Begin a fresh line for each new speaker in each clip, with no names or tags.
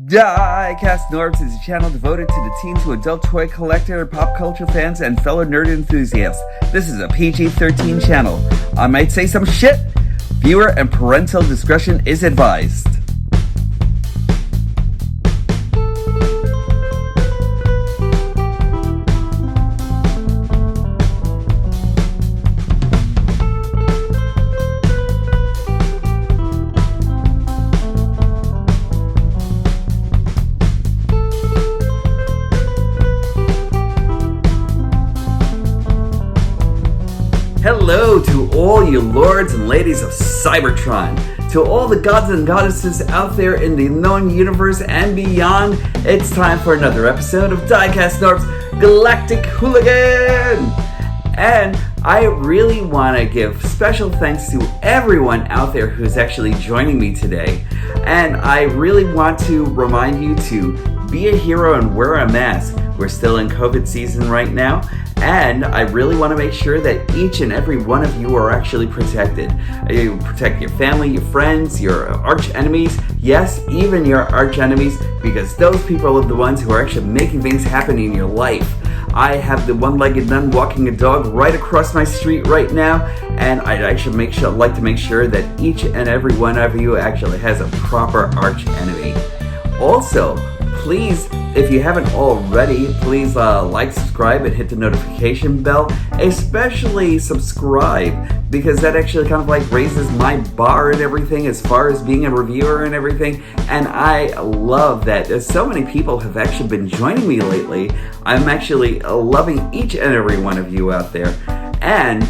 Diecast Norbs is a channel devoted to the teen to adult toy collector, pop culture fans, and fellow nerd enthusiasts. This is a PG-13 channel. I might say some shit. Viewer and parental discretion is advised. Hello to all you lords and ladies of Cybertron, to all the gods and goddesses out there in the known universe and beyond. It's time for another episode of Diecast Norbs Galactic Hooligan! And I really want to give special thanks to everyone out there who's actually joining me today. And I really want to remind you to be a hero and wear a mask. We're still in COVID season right now. And I really want to make sure that each and every one of you are actually protected. You protect your family, your friends, your arch enemies, yes, even your arch enemies, because those people are the ones who are actually making things happen in your life. I have the one-legged nun walking a dog right across my street right now, and I'd actually like to make sure that each and every one of you actually has a proper arch enemy. Also, please, if you haven't already, please like, subscribe, and hit the notification bell. Especially subscribe, because that actually kind of like raises my bar and everything as far as being a reviewer and everything. And I love that so many people have actually been joining me lately. I'm actually loving each and every one of you out there. And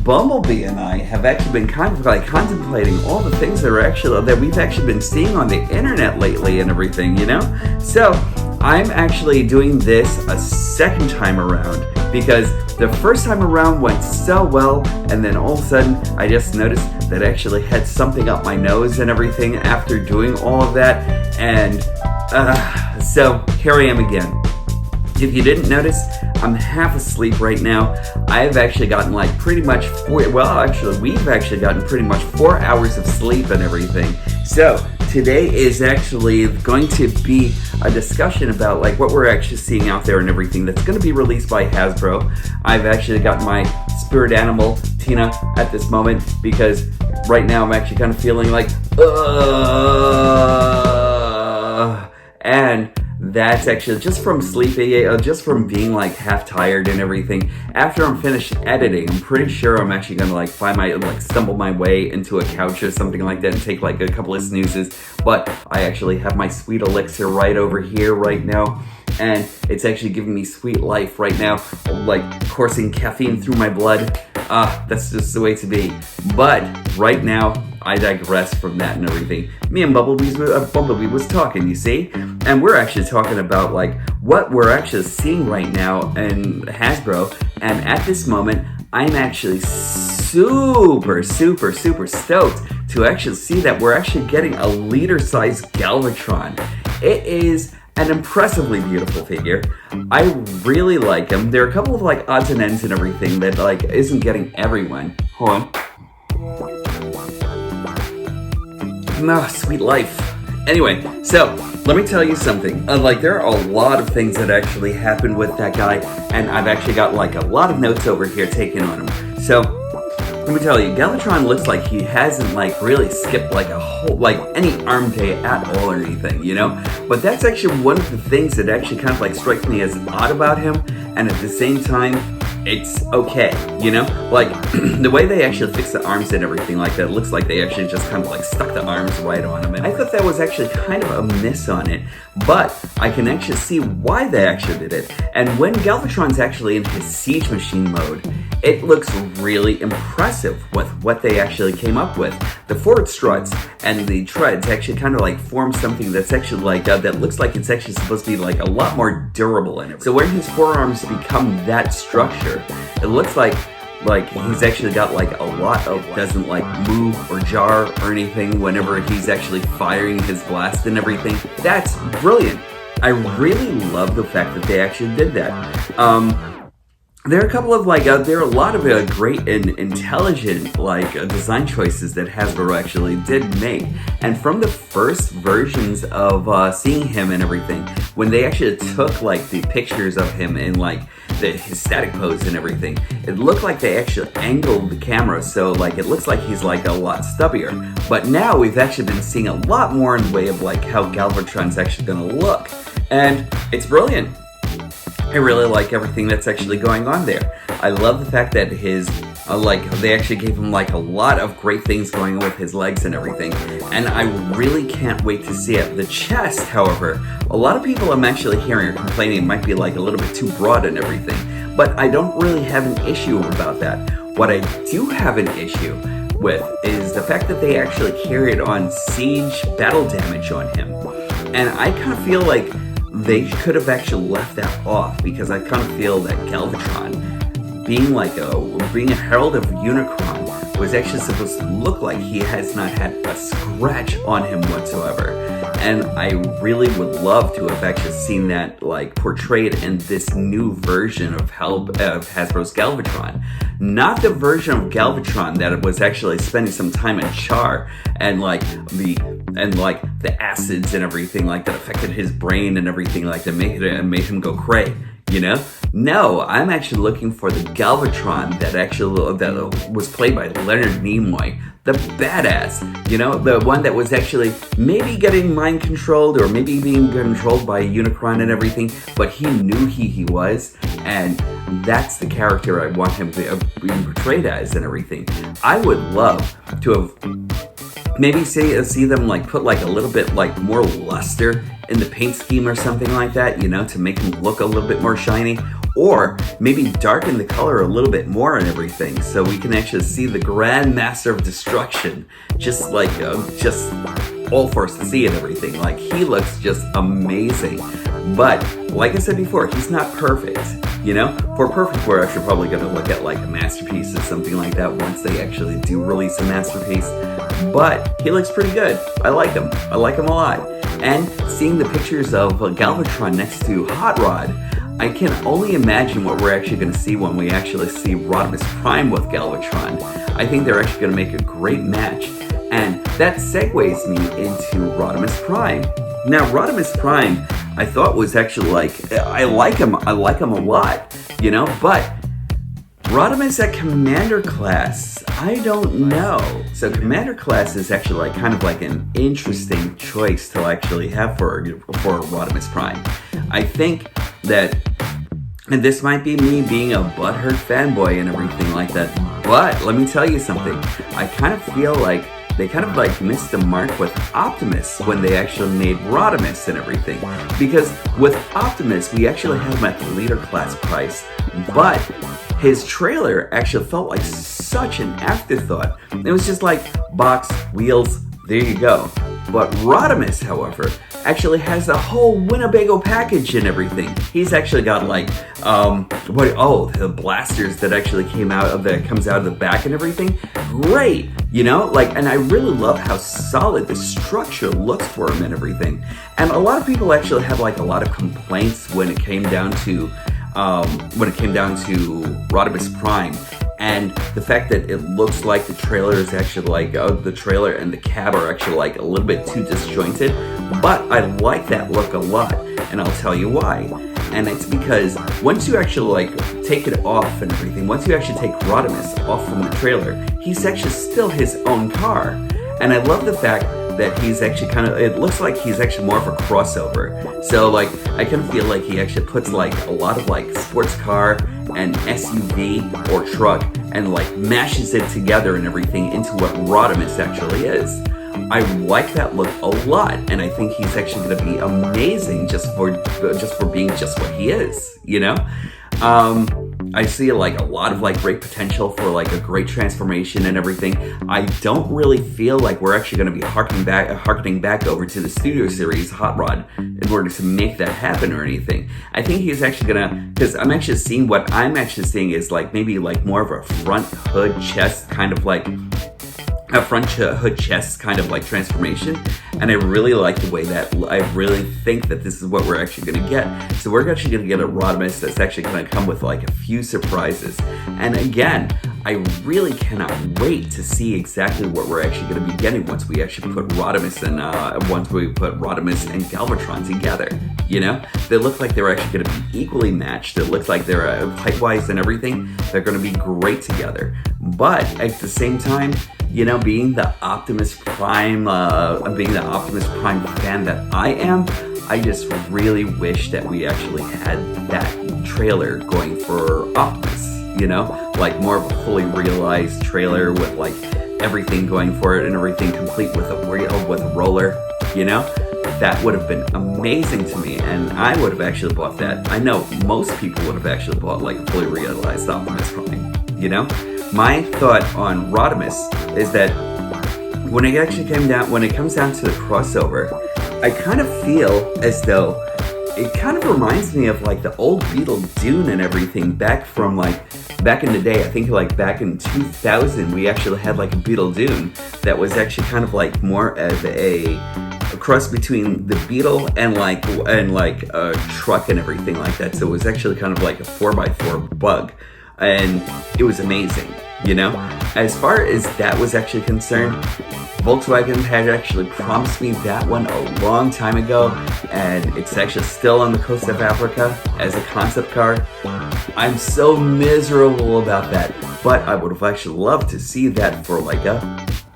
Bumblebee and I have actually been kind of like contemplating all the things that we've actually been seeing on the internet lately and everything, you know? So I'm actually doing this a second time around because the first time around went so well, and then all of a sudden I just noticed that I actually had something up my nose and everything after doing all of that, and so here I am again. If you didn't notice, I'm half asleep right now. I've actually gotten like pretty much we've actually gotten pretty much 4 hours of sleep and everything. So today is actually going to be a discussion about like what we're actually seeing out there and everything that's going to be released by Hasbro. I've actually got my spirit animal, Tina, at this moment because right now I'm actually kind of feeling like, and that's actually just from sleeping, just from being like half tired and everything. After I'm finished editing, I'm pretty sure I'm actually gonna like stumble my way into a couch or something like that and take like a couple of snoozes. But I actually have my sweet elixir right over here right now, and it's actually giving me sweet life right now, like coursing caffeine through my blood. That's just the way to be. But right now, I digress from that and everything. Me and Bumblebee was talking, you see? And we're actually talking about like what we're actually seeing right now in Hasbro. And at this moment, I'm actually super stoked to actually see that we're actually getting a liter-sized Galvatron. It is an impressively beautiful figure. I really like him. There are a couple of like odds and ends and everything that like isn't getting everyone. Hold on. Oh, sweet life. Anyway, so let me tell you something. Like there are a lot of things that actually happened with that guy, and I've actually got like a lot of notes over here taken on him. So let me tell you, Galvatron looks like he hasn't like really skipped like a whole, like any arm day at all or anything, you know? But that's actually one of the things that actually kind of like strikes me as odd about him, and at the same time, it's okay, you know? Like, the way they actually fix the arms and everything like that, it looks like they actually just kind of like stuck the arms right on him. And I thought that was actually kind of a miss on it, but I can actually see why they actually did it. And when Galvatron's actually in his siege machine mode, it looks really impressive with what they actually came up with. The forward struts and the treads actually kind of like form something that's actually like, that looks like it's actually supposed to be like a lot more durable in it. So when his forearms become that structure, it looks like he's actually got like a lot of, doesn't like move or jar or anything whenever he's actually firing his blast and everything. That's brilliant. I really love the fact that they actually did that. there are a couple of there are a lot of great and intelligent design choices that Hasbro actually did make. And from the first versions of seeing him and everything, when they actually took the pictures of him in his static pose and everything, it looked like they actually angled the camera so it looks like he's a lot stubbier. But now we've actually been seeing a lot more in the way of how Galvatron's actually going to look, and it's brilliant. I really like everything that's actually going on there. I love the fact that his, they actually gave him a lot of great things going on with his legs and everything. And I really can't wait to see it. The chest, however, a lot of people I'm actually hearing are complaining it might be a little bit too broad and everything. But I don't really have an issue about that. What I do have an issue with is the fact that they actually carried on siege battle damage on him. And I kind of feel like they could have actually left that off, because I kind of feel that Galvatron, being a herald of Unicron, was actually supposed to look like he has not had a scratch on him whatsoever. And I really would love to have actually seen that portrayed in this new version of Hasbro's Galvatron. Not the version of Galvatron that was actually spending some time in Char and the acids and everything that affected his brain and everything that made him go cray. No, I'm actually looking for the Galvatron that was played by Leonard Nimoy, the badass, the one that was actually maybe getting mind controlled or maybe being controlled by Unicron and everything, but he knew who he was, and that's the character I want him to be portrayed as and everything. I would love to have maybe see them put a little bit more luster in the paint scheme or something like that, to make him look a little bit more shiny, or maybe darken the color a little bit more and everything, so we can actually see the Grand Master of Destruction, just all for us to see and everything. He looks just amazing. But like I said before, he's not perfect. For perfect, we're actually probably going to look at a masterpiece or something like that once they actually do release a masterpiece. But he looks pretty good. I like him. I like him a lot. And seeing the pictures of Galvatron next to Hot Rod, I can only imagine what we're actually going to see when we actually see Rodimus Prime with Galvatron. I think they're actually going to make a great match. And that segues me into Rodimus Prime. Now, Rodimus Prime, I thought was actually I like him a lot, but Rodimus at Commander Class, I don't know. So Commander Class is actually kind of an interesting choice to actually have for Rodimus Prime. I think that, and this might be me being a butthurt fanboy and everything like that, but let me tell you something. I kind of feel they kind of missed the mark with Optimus when they actually made Rodimus and everything. Because with Optimus, we actually had him at the leader class price, but his trailer actually felt like such an afterthought. It was just box, wheels, there you go. But Rodimus, however, actually has the whole Winnebago package and everything. He's actually got the blasters that actually comes out of the back and everything. Great, and I really love how solid the structure looks for him and everything. And a lot of people actually had a lot of complaints when it came down to Rodimus Prime. And the fact that it looks like the trailer is actually the trailer and the cab are actually a little bit too disjointed. But I like that look a lot, and I'll tell you why. And it's because once you actually take it off and everything, once you actually take Rodimus off from the trailer, he's actually still his own car. And I love the fact that he's actually it looks like he's actually more of a crossover. So I kind of feel like he actually puts a lot of sports car and SUV or truck and mashes it together and everything into what Rodimus actually is. I like that look a lot, and I think he's actually going to be amazing just for being just what he is, I see a lot of great potential for a great transformation and everything. I don't really feel like we're actually going to be harkening back over to the studio series Hot Rod in order to make that happen or anything. I think he's actually because I'm actually seeing is maybe more of a front hood chest kind of a front hood chest kind of like transformation, and I really like the way that I really think that this is what we're actually going to get. So we're actually going to get a Rodimus that's actually going to come with like a few surprises. And again, I really cannot wait to see exactly what we're actually going to be getting once we actually put Rodimus and Galvatron together. You know, they look like they're actually going to be equally matched. It looks like they're height-wise and everything, they're going to be great together. But at the same time, you know, being the Optimus Prime fan that I am, I just really wish that we actually had that trailer going for Optimus. You know, like more of a fully realized trailer with like everything going for it and everything complete with a roller. You know, that would have been amazing to me, and I would have actually bought that. I know most people would have actually bought like a fully realized Optimus Prime. You know, my thought on Rodimus is that when it comes down to the crossover, I kind of feel as though it kind of reminds me of like the old Beetle Dune and everything back in the day. I think like back in 2000, we actually had like a Beetle Dune that was actually kind of like more of a cross between the Beetle and like a truck and everything like that. So it was actually kind of like a 4x4 bug, and it was amazing. You know, as far as that was actually concerned, Volkswagen had actually promised me that one a long time ago, and it's actually still on the coast of Africa as a concept car. I'm so miserable about that, but I would have actually loved to see that for like a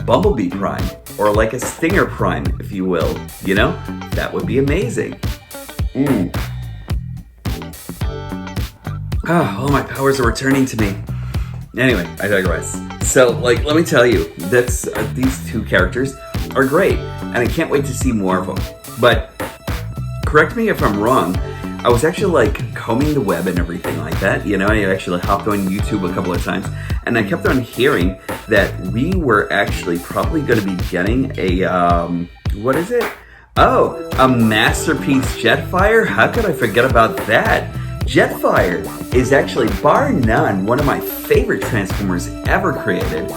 Bumblebee Prime, or like a Stinger Prime, if you will. You know, that would be amazing. All my powers are returning to me. Anyway, I digress. So, like, let me tell you, that's these two characters are great, and I can't wait to see more of them. But correct me if I'm wrong. I was actually like combing the web and everything like that. You know, I actually hopped on YouTube a couple of times, and I kept on hearing that we were actually probably going to be getting a what is it? Oh, a Masterpiece Jetfire. How could I forget about that? Jetfire is actually, bar none, one of my favorite Transformers ever created,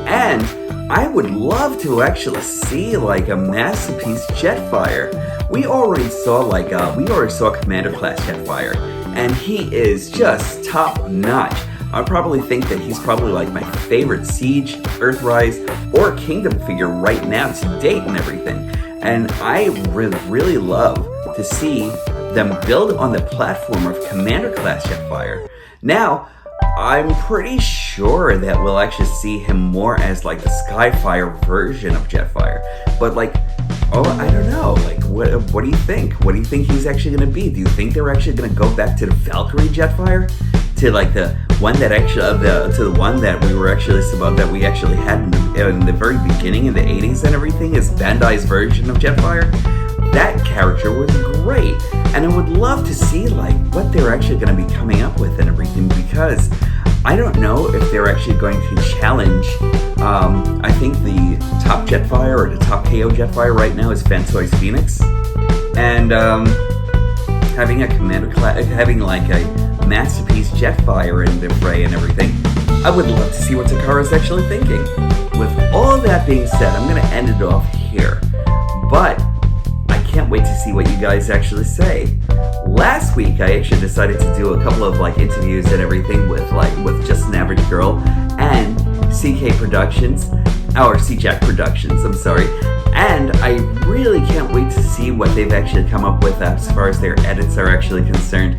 and I would love to actually see like a Masterpiece Jetfire. We already saw Commander Class Jetfire, and he is just top notch. I probably think that he's probably like my favorite Siege, Earthrise, or Kingdom figure right now to date and everything. And I really love to see them build on the platform of Commander Class Jetfire. Now, I'm pretty sure that we'll actually see him more as like the Skyfire version of Jetfire. But like, I don't know. Like, what do you think? What do you think he's actually going to be? Do you think they're actually going to go back to the Valkyrie Jetfire? To like the one that actually, to the one that we were actually that we actually had in the very beginning in the 80s and everything, is Bandai's version of Jetfire. That character was great, and I would love to see like what they're actually going to be coming up with and everything, because I don't know if they're actually going to challenge. I think the top Jetfire or the top KO Jetfire right now is Fantoy's Phoenix, and having like a Masterpiece Jetfire in the fray and everything. I would love to see what Takara's actually thinking. With all that being said, I'm going to end it off here, but I can't wait to see what you guys actually say. Last week, I actually decided to do a couple of like interviews and everything with Just an Average Girl and CK Productions, or CJack Productions, I'm sorry. And I really can't wait to see what they've actually come up with as far as their edits are actually concerned.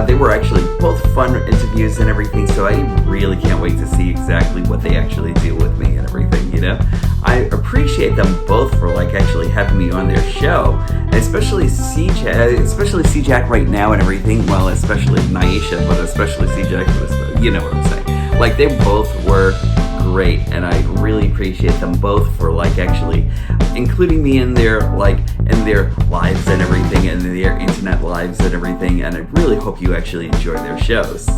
They were actually both fun interviews and everything, so I really can't wait to see exactly what they actually do with me and everything, you know? I appreciate them both for like actually having me on their show, especially CJack right now and everything, well, especially Naisha, but especially CJack, you know what I'm saying. Like, they both were great, and I really appreciate them both for like actually including me in their lives and everything, and their internet lives and everything, and I really hope you actually enjoy their shows.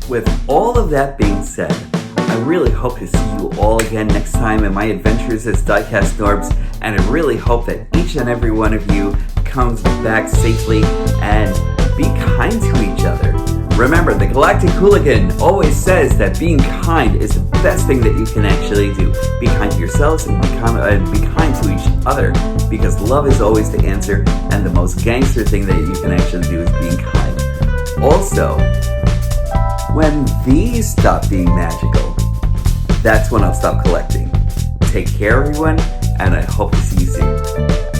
With all of that being said, I really hope to see you all again next time in my adventures as Diecast Norbs, and I really hope that each and every one of you comes back safely, and be kind to each other. Remember, the Galactic Hooligan always says that being kind is the best thing that you can actually do. Be kind to yourselves and be kind to each other, because love is always the answer, and the most gangster thing that you can actually do is being kind. Also, when these stop being magical, that's when I'll stop collecting. Take care, everyone, and I hope to see you soon.